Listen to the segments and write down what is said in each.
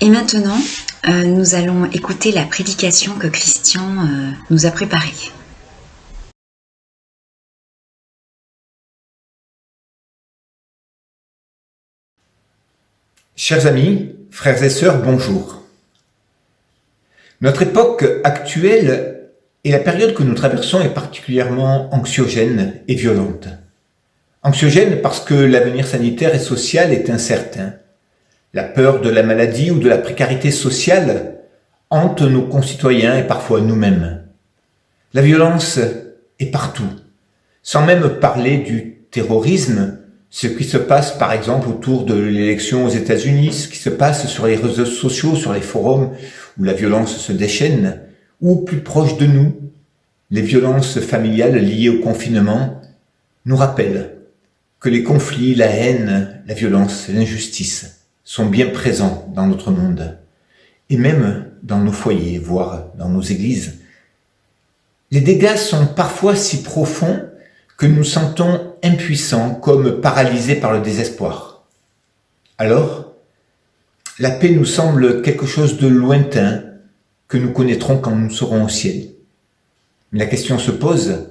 Et maintenant, nous allons écouter la prédication que Christian nous a préparée. Chers amis, frères et sœurs, bonjour. Notre époque actuelle et la période que nous traversons est particulièrement anxiogène et violente. Anxiogène parce que l'avenir sanitaire et social est incertain. La peur de la maladie ou de la précarité sociale hante nos concitoyens et parfois nous-mêmes. La violence est partout, sans même parler du terrorisme, ce qui se passe par exemple autour de l'élection aux États-Unis, ce qui se passe sur les réseaux sociaux, sur les forums où la violence se déchaîne, ou plus proche de nous, les violences familiales liées au confinement nous rappellent que les conflits, la haine, la violence, l'injustice sont bien présents dans notre monde, et même dans nos foyers, voire dans nos églises. Les dégâts sont parfois si profonds que nous sentons impuissants, comme paralysés par le désespoir. Alors, la paix nous semble quelque chose de lointain que nous connaîtrons quand nous serons au ciel. Mais la question se pose,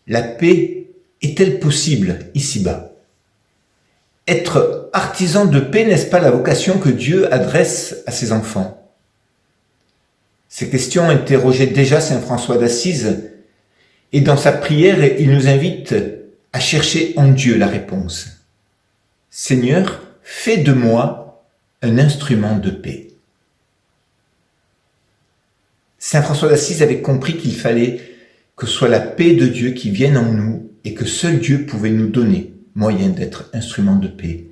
la paix est-elle possible ici-bas ? Être artisan de paix, n'est-ce pas la vocation que Dieu adresse à ses enfants ? Ces questions interrogeaient déjà saint François d'Assise, et dans sa prière, il nous invite à chercher en Dieu la réponse. Seigneur, fais de moi un instrument de paix. Saint François d'Assise avait compris qu'il fallait que ce soit la paix de Dieu qui vienne en nous et que seul Dieu pouvait nous donner moyen d'être instrument de paix.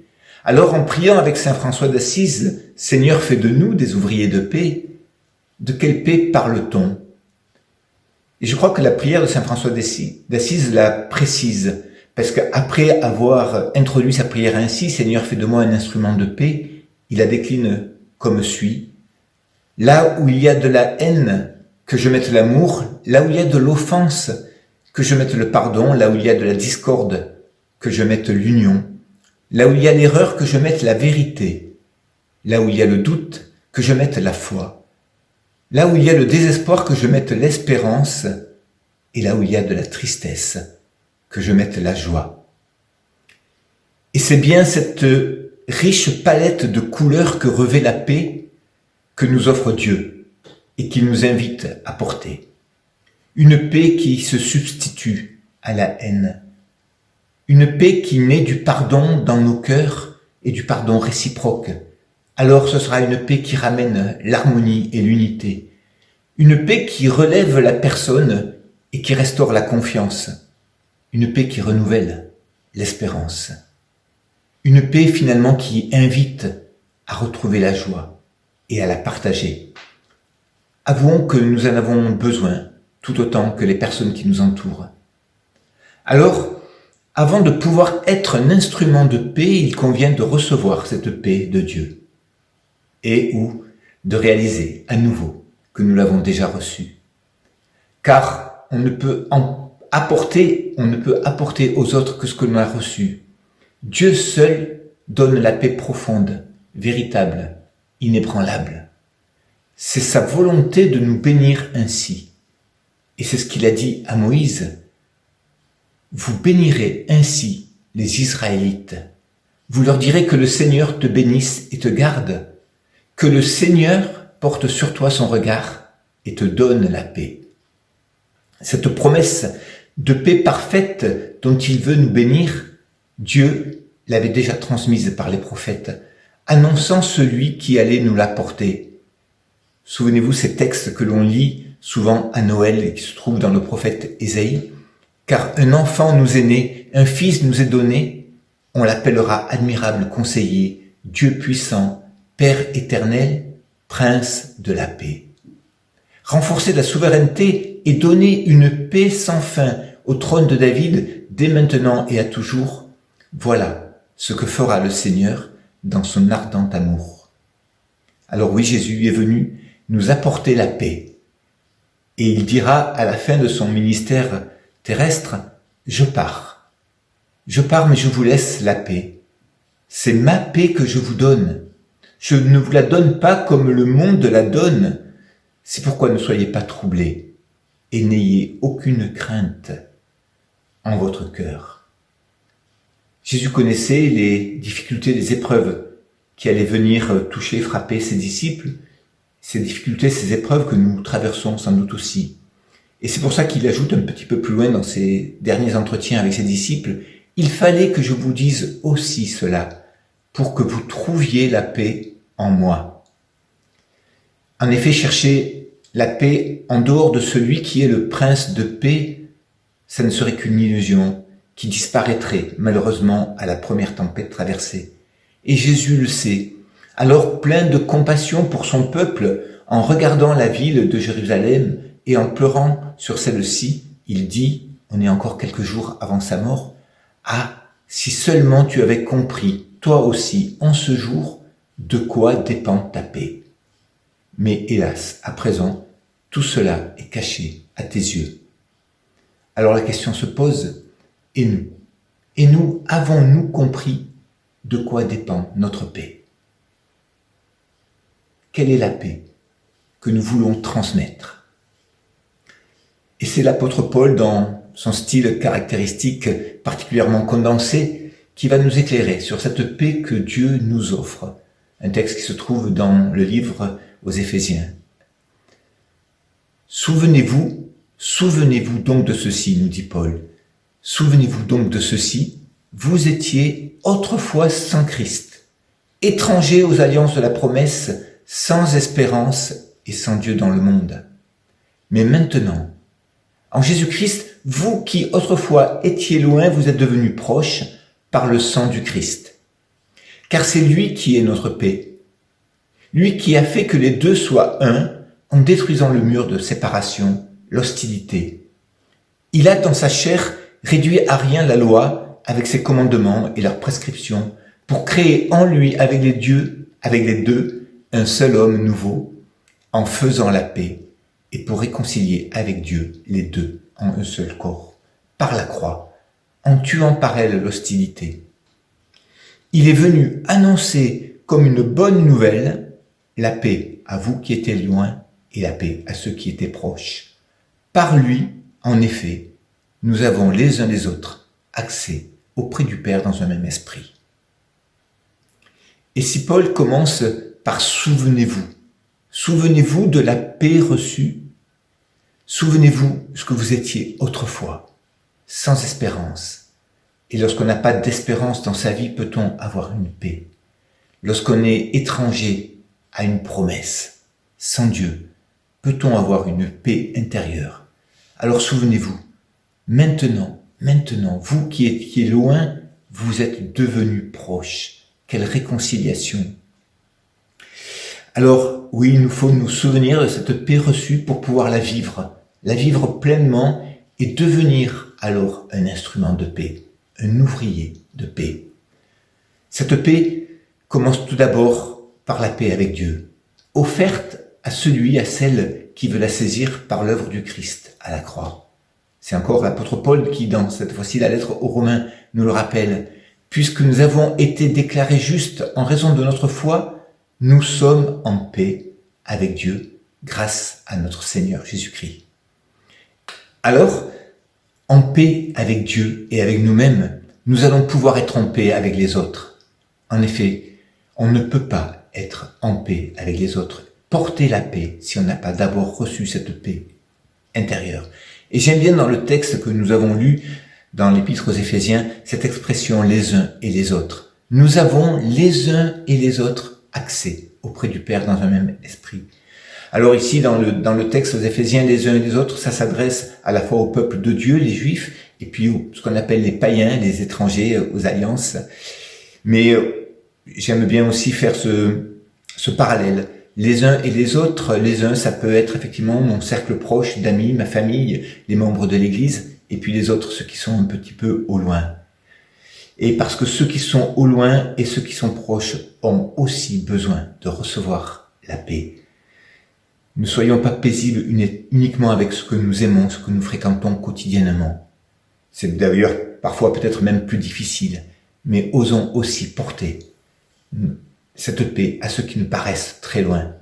Alors, en priant avec saint François d'Assise, Seigneur, fais de nous des ouvriers de paix, de quelle paix parle-t-on ? Et je crois que la prière de saint François d'Assise la précise, parce qu'après avoir introduit sa prière ainsi, Seigneur, fais de moi un instrument de paix, il la décline comme suit. Là où il y a de la haine, que je mette l'amour, là où il y a de l'offense, que je mette le pardon, là où il y a de la discorde, que je mette l'union, là où il y a l'erreur, que je mette la vérité, là où il y a le doute, que je mette la foi, là où il y a le désespoir, que je mette l'espérance, et là où il y a de la tristesse, que je mette la joie. Et c'est bien cette riche palette de couleurs que revêt la paix que nous offre Dieu et qu'il nous invite à porter. Une paix qui se substitue à la haine. Une paix qui met du pardon dans nos cœurs et du pardon réciproque. Alors ce sera une paix qui ramène l'harmonie et l'unité. Une paix qui relève la personne et qui restaure la confiance. Une paix qui renouvelle l'espérance. Une paix finalement qui invite à retrouver la joie et à la partager. Avouons que nous en avons besoin, tout autant que les personnes qui nous entourent. Alors, avant de pouvoir être un instrument de paix, il convient de recevoir cette paix de Dieu et ou de réaliser à nouveau que nous l'avons déjà reçue. Car on ne peut apporter aux autres que ce que l'on a reçu. Dieu seul donne la paix profonde, véritable, inébranlable. C'est sa volonté de nous bénir ainsi. Et c'est ce qu'il a dit à Moïse. Vous bénirez ainsi les Israélites. Vous leur direz que le Seigneur te bénisse et te garde, que le Seigneur porte sur toi son regard et te donne la paix. Cette promesse de paix parfaite dont il veut nous bénir, Dieu l'avait déjà transmise par les prophètes, annonçant celui qui allait nous l'apporter. Souvenez-vous ces textes que l'on lit souvent à Noël et qui se trouvent dans le prophète Ésaïe. Car un enfant nous est né, un fils nous est donné, on l'appellera admirable conseiller, Dieu puissant, Père éternel, Prince de la paix. Renforcer la souveraineté et donner une paix sans fin au trône de David dès maintenant et à toujours, voilà ce que fera le Seigneur dans son ardent amour. Alors oui, Jésus est venu nous apporter la paix. Et il dira à la fin de son ministère terrestre, je pars, mais je vous laisse la paix. C'est ma paix que je vous donne. Je ne vous la donne pas comme le monde la donne. C'est pourquoi ne soyez pas troublés et n'ayez aucune crainte en votre cœur. Jésus connaissait les difficultés, les épreuves qui allaient venir toucher, frapper ses disciples. Ces difficultés, ces épreuves que nous traversons sans doute aussi. Et c'est pour ça qu'il ajoute un petit peu plus loin dans ses derniers entretiens avec ses disciples, « Il fallait que je vous dise aussi cela, pour que vous trouviez la paix en moi. » En effet, chercher la paix en dehors de celui qui est le prince de paix, ça ne serait qu'une illusion qui disparaîtrait malheureusement à la première tempête traversée. Et Jésus le sait. Alors, plein de compassion pour son peuple, en regardant la ville de Jérusalem et en pleurant sur celle-ci, il dit, on est encore quelques jours avant sa mort, « Ah, si seulement tu avais compris, toi aussi, en ce jour, de quoi dépend ta paix. » Mais hélas, à présent, tout cela est caché à tes yeux. Alors la question se pose, et nous? Et nous, avons-nous compris de quoi dépend notre paix? Quelle est la paix que nous voulons transmettre? Et c'est l'apôtre Paul, dans son style caractéristique particulièrement condensé, qui va nous éclairer sur cette paix que Dieu nous offre. Un texte qui se trouve dans le livre aux Éphésiens. Souvenez-vous donc de ceci, nous dit Paul. Souvenez-vous donc de ceci, vous étiez autrefois sans Christ, étrangers aux alliances de la promesse, sans espérance et sans Dieu dans le monde. Mais maintenant, en Jésus-Christ, vous qui autrefois étiez loin, vous êtes devenus proches par le sang du Christ. Car c'est lui qui est notre paix. Lui qui a fait que les deux soient un en détruisant le mur de séparation, l'hostilité. Il a dans sa chair réduit à rien la loi avec ses commandements et leurs prescriptions pour créer en lui avec les deux, un seul homme nouveau en faisant la paix et pour réconcilier avec Dieu les deux en un seul corps, par la croix, en tuant par elle l'hostilité. Il est venu annoncer comme une bonne nouvelle la paix à vous qui étiez loin et la paix à ceux qui étaient proches. Par lui, en effet, nous avons les uns les autres accès auprès du Père dans un même esprit. Et si Paul commence par souvenez-vous de la paix reçue, souvenez-vous ce que vous étiez autrefois, sans espérance. Et lorsqu'on n'a pas d'espérance dans sa vie, peut-on avoir une paix? Lorsqu'on est étranger à une promesse, sans Dieu, peut-on avoir une paix intérieure? Alors souvenez-vous, maintenant, vous qui étiez loin, vous êtes devenus proches. Quelle réconciliation! Alors, oui, il nous faut nous souvenir de cette paix reçue pour pouvoir la vivre pleinement et devenir alors un instrument de paix, un ouvrier de paix. Cette paix commence tout d'abord par la paix avec Dieu, offerte à celle qui veut la saisir par l'œuvre du Christ à la croix. C'est encore l'apôtre Paul qui, dans cette fois-ci la lettre aux Romains, nous le rappelle. Puisque nous avons été déclarés justes en raison de notre foi, nous sommes en paix avec Dieu grâce à notre Seigneur Jésus-Christ. Alors, en paix avec Dieu et avec nous-mêmes, nous allons pouvoir être en paix avec les autres. En effet, on ne peut pas être en paix avec les autres, porter la paix si on n'a pas d'abord reçu cette paix intérieure. Et j'aime bien dans le texte que nous avons lu dans l'épître aux Éphésiens, cette expression les uns et les autres. Nous avons les uns et les autres accès auprès du Père dans un même esprit. Alors ici, dans le texte aux Éphésiens, les uns et les autres, ça s'adresse à la fois au peuple de Dieu, les Juifs, et puis ce qu'on appelle les païens, les étrangers, aux alliances. Mais j'aime bien aussi faire ce parallèle. Les uns et les autres, les uns, ça peut être effectivement mon cercle proche d'amis, ma famille, les membres de l'Église, et puis les autres, ceux qui sont un petit peu au loin. Et parce que ceux qui sont au loin et ceux qui sont proches ont aussi besoin de recevoir la paix. Ne soyons pas paisibles uniquement avec ce que nous aimons, ce que nous fréquentons quotidiennement. C'est d'ailleurs parfois peut-être même plus difficile, mais osons aussi porter cette paix à ceux qui nous paraissent très loin.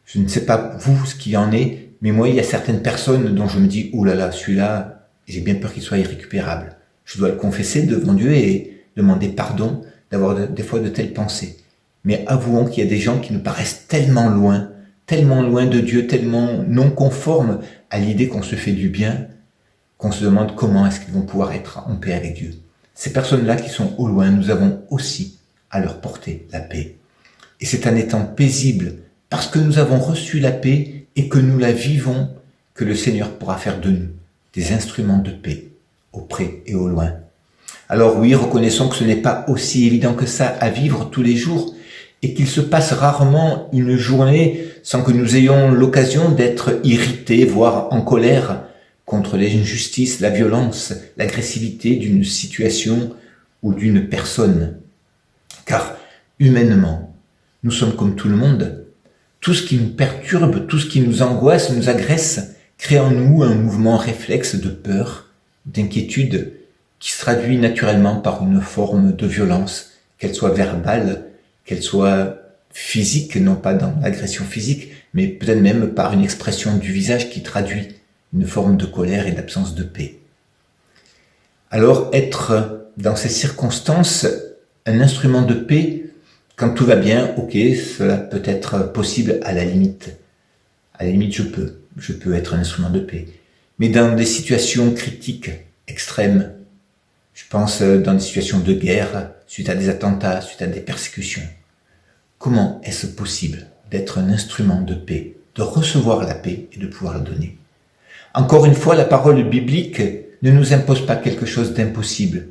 Je ne sais pas vous ce qu'il en est, mais moi il y a certaines personnes dont je me dis, oh là là, celui-là, j'ai bien peur qu'il soit irrécupérable. Je dois le confesser devant Dieu et demander pardon d'avoir des fois de telles pensées. Mais avouons qu'il y a des gens qui nous paraissent tellement loin de Dieu, tellement non conformes à l'idée qu'on se fait du bien, qu'on se demande comment est-ce qu'ils vont pouvoir être en paix avec Dieu. Ces personnes-là qui sont au loin, nous avons aussi à leur porter la paix. Et c'est en étant paisible, parce que nous avons reçu la paix et que nous la vivons, que le Seigneur pourra faire de nous des instruments de paix, au près et au loin. Alors oui, reconnaissons que ce n'est pas aussi évident que ça à vivre tous les jours, et qu'il se passe rarement une journée sans que nous ayons l'occasion d'être irrités, voire en colère, contre l'injustice, la violence, l'agressivité d'une situation ou d'une personne. Car humainement, nous sommes comme tout le monde. Tout ce qui nous perturbe, tout ce qui nous angoisse, nous agresse, crée en nous un mouvement réflexe de peur, d'inquiétude, qui se traduit naturellement par une forme de violence, qu'elle soit verbale, qu'elle soit physique, non pas dans l'agression physique, mais peut-être même par une expression du visage qui traduit une forme de colère et d'absence de paix. Alors être dans ces circonstances un instrument de paix, quand tout va bien, ok, cela peut être possible à la limite. À la limite, je peux être un instrument de paix. Mais dans des situations critiques, extrêmes, je pense dans des situations de guerre, suite à des attentats, suite à des persécutions, comment est-ce possible d'être un instrument de paix, de recevoir la paix et de pouvoir la donner? Encore une fois, la parole biblique ne nous impose pas quelque chose d'impossible,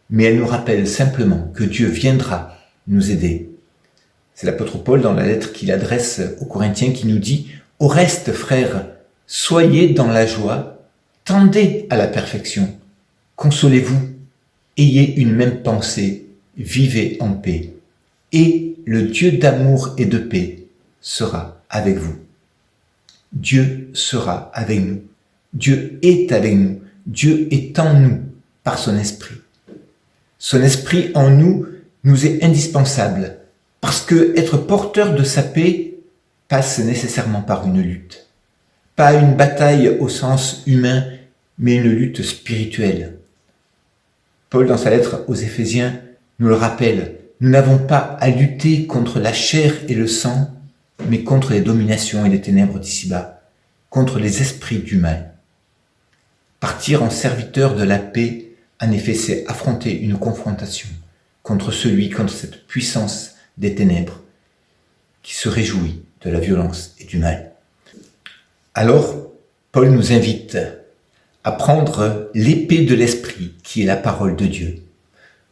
mais elle nous rappelle simplement que Dieu viendra nous aider. C'est l'apôtre Paul dans la lettre qu'il adresse aux Corinthiens qui nous dit « Au reste, frères, soyez dans la joie, tendez à la perfection, consolez-vous, ayez une même pensée, vivez en paix, et le Dieu d'amour et de paix sera avec vous. » Dieu sera avec nous. Dieu est avec nous. Dieu est en nous par son esprit. Son esprit en nous nous est indispensable parce que être porteur de sa paix passe nécessairement par une lutte. Pas une bataille au sens humain, mais une lutte spirituelle. Paul, dans sa lettre aux Éphésiens, nous le rappelle. Nous n'avons pas à lutter contre la chair et le sang, mais contre les dominations et les ténèbres d'ici-bas, contre les esprits du mal. Partir en serviteur de la paix, en effet, c'est affronter une confrontation contre cette puissance des ténèbres qui se réjouit de la violence et du mal. Alors, Paul nous invite à prendre l'épée de l'esprit qui est la parole de Dieu.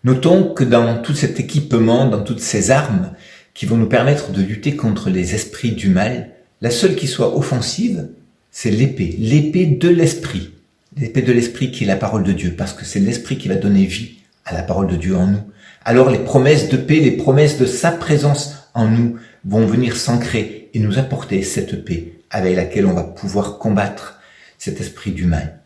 Notons que dans tout cet équipement, dans toutes ces armes qui vont nous permettre de lutter contre les esprits du mal, la seule qui soit offensive, c'est l'épée de l'esprit. L'épée de l'esprit qui est la parole de Dieu, parce que c'est l'esprit qui va donner vie à la parole de Dieu en nous. Alors les promesses de paix, les promesses de sa présence en nous vont venir s'ancrer et nous apporter cette paix avec laquelle on va pouvoir combattre cet esprit du mal.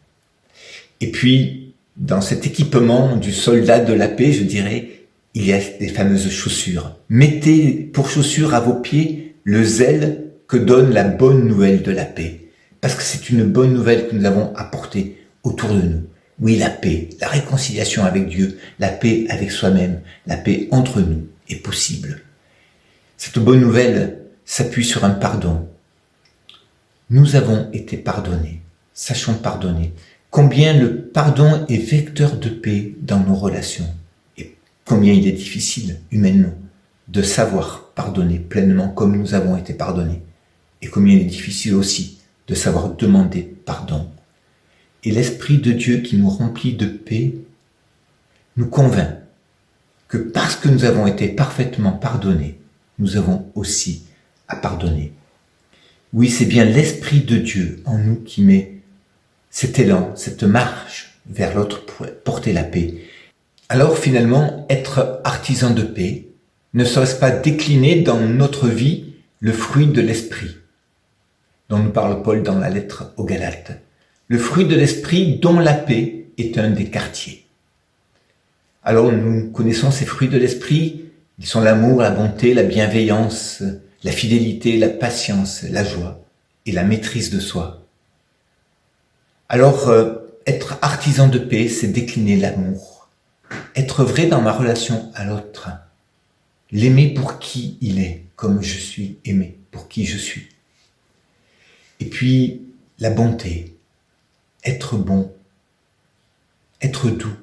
Et puis, dans cet équipement du soldat de la paix, je dirais, il y a des fameuses chaussures. Mettez pour chaussures à vos pieds le zèle que donne la bonne nouvelle de la paix. Parce que c'est une bonne nouvelle que nous avons apportée autour de nous. Oui, la paix, la réconciliation avec Dieu, la paix avec soi-même, la paix entre nous est possible. Cette bonne nouvelle s'appuie sur un pardon. Nous avons été pardonnés. Sachons pardonner. Combien le pardon est vecteur de paix dans nos relations. Et combien il est difficile, humainement, de savoir pardonner pleinement comme nous avons été pardonnés. Et combien il est difficile aussi de savoir demander pardon. Et l'Esprit de Dieu qui nous remplit de paix nous convainc que parce que nous avons été parfaitement pardonnés, nous avons aussi à pardonner. Oui, c'est bien l'Esprit de Dieu en nous qui met cet élan, cette marche vers l'autre pour porter la paix. Alors finalement, être artisan de paix, ne serait-ce pas décliner dans notre vie le fruit de l'Esprit dont nous parle Paul dans la lettre aux Galates. Le fruit de l'esprit dont la paix est un des quartiers. Alors nous connaissons ces fruits de l'esprit Ils sont l'amour, la bonté, la bienveillance, la fidélité, la patience, la joie et la maîtrise de soi. Alors, être artisan de paix, c'est décliner l'amour. Être vrai dans ma relation à l'autre. L'aimer pour qui il est, comme je suis aimé, pour qui je suis. Et puis, la bonté. Être bon. Être doux.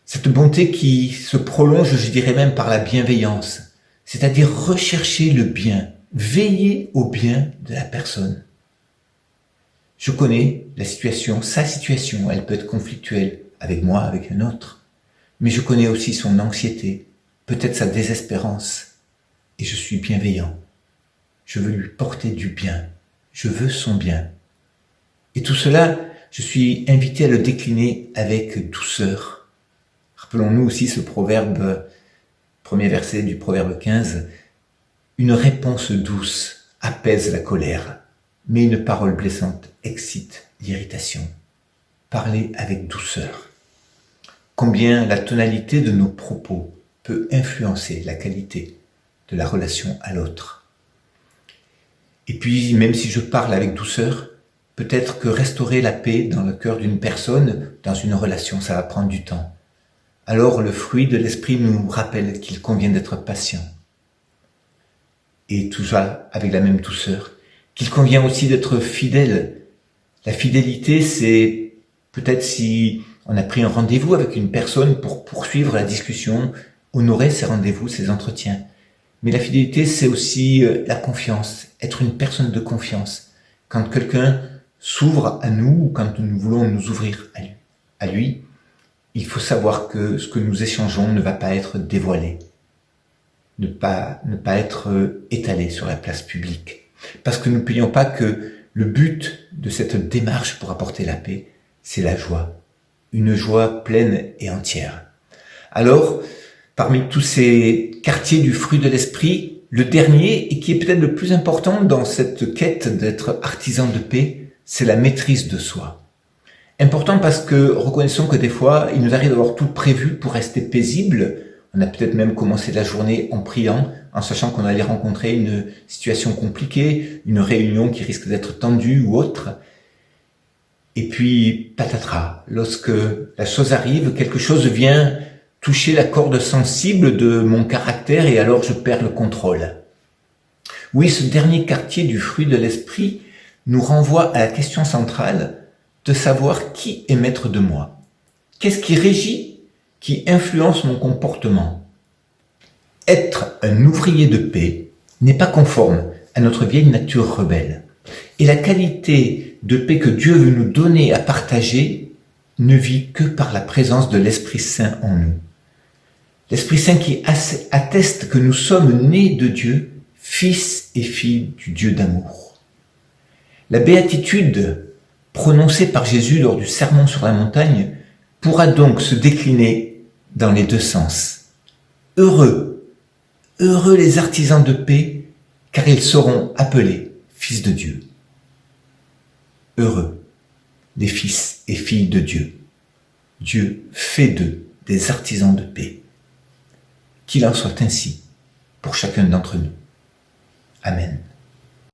Cette bonté qui se prolonge, je dirais même, par la bienveillance. C'est-à-dire rechercher le bien, veiller au bien de la personne. Je connais la situation, sa situation, elle peut être conflictuelle avec moi, avec un autre. Mais je connais aussi son anxiété, peut-être sa désespérance. Et je suis bienveillant. Je veux lui porter du bien. Je veux son bien. Et tout cela, je suis invité à le décliner avec douceur. Rappelons-nous aussi ce proverbe, premier verset du proverbe 15. Une réponse douce apaise la colère, mais une parole blessante excite l'irritation. Parler avec douceur. Combien la tonalité de nos propos peut influencer la qualité de la relation à l'autre. Et puis, même si je parle avec douceur, peut-être que restaurer la paix dans le cœur d'une personne, dans une relation, ça va prendre du temps. Alors, le fruit de l'esprit nous rappelle qu'il convient d'être patient. Et tout ça avec la même douceur. Qu'il convient aussi d'être fidèle. La fidélité, c'est peut-être si on a pris un rendez-vous avec une personne pour poursuivre la discussion, honorer ses rendez-vous, ses entretiens. Mais la fidélité, c'est aussi la confiance, être une personne de confiance. Quand quelqu'un s'ouvre à nous, ou quand nous voulons nous ouvrir à lui, il faut savoir que ce que nous échangeons ne va pas être dévoilé, ne pas être étalé sur la place publique. Parce que n'oublions pas que le but de cette démarche pour apporter la paix, c'est la joie. Une joie pleine et entière. Alors, parmi tous ces quartiers du fruit de l'esprit, le dernier, et qui est peut-être le plus important dans cette quête d'être artisan de paix, c'est la maîtrise de soi. Important parce que reconnaissons que des fois, il nous arrive d'avoir tout prévu pour rester paisible. On a peut-être même commencé la journée en priant, en sachant qu'on allait rencontrer une situation compliquée, une réunion qui risque d'être tendue ou autre. Et puis, patatras, lorsque la chose arrive, quelque chose vient toucher la corde sensible de mon caractère et alors je perds le contrôle. Oui, ce dernier quartier du fruit de l'esprit nous renvoie à la question centrale de savoir qui est maître de moi. Qu'est-ce qui régit, qui influence mon comportement? Être un ouvrier de paix n'est pas conforme à notre vieille nature rebelle. Et la qualité de paix que Dieu veut nous donner à partager ne vit que par la présence de l'Esprit Saint en nous. L'Esprit Saint qui atteste que nous sommes nés de Dieu, fils et filles du Dieu d'amour. La béatitude prononcée par Jésus lors du sermon sur la montagne pourra donc se décliner dans les deux sens. Heureux les artisans de paix, car ils seront appelés fils de Dieu. Heureux les fils et filles de Dieu. Dieu fait d'eux des artisans de paix. Qu'il en soit ainsi pour chacun d'entre nous. Amen.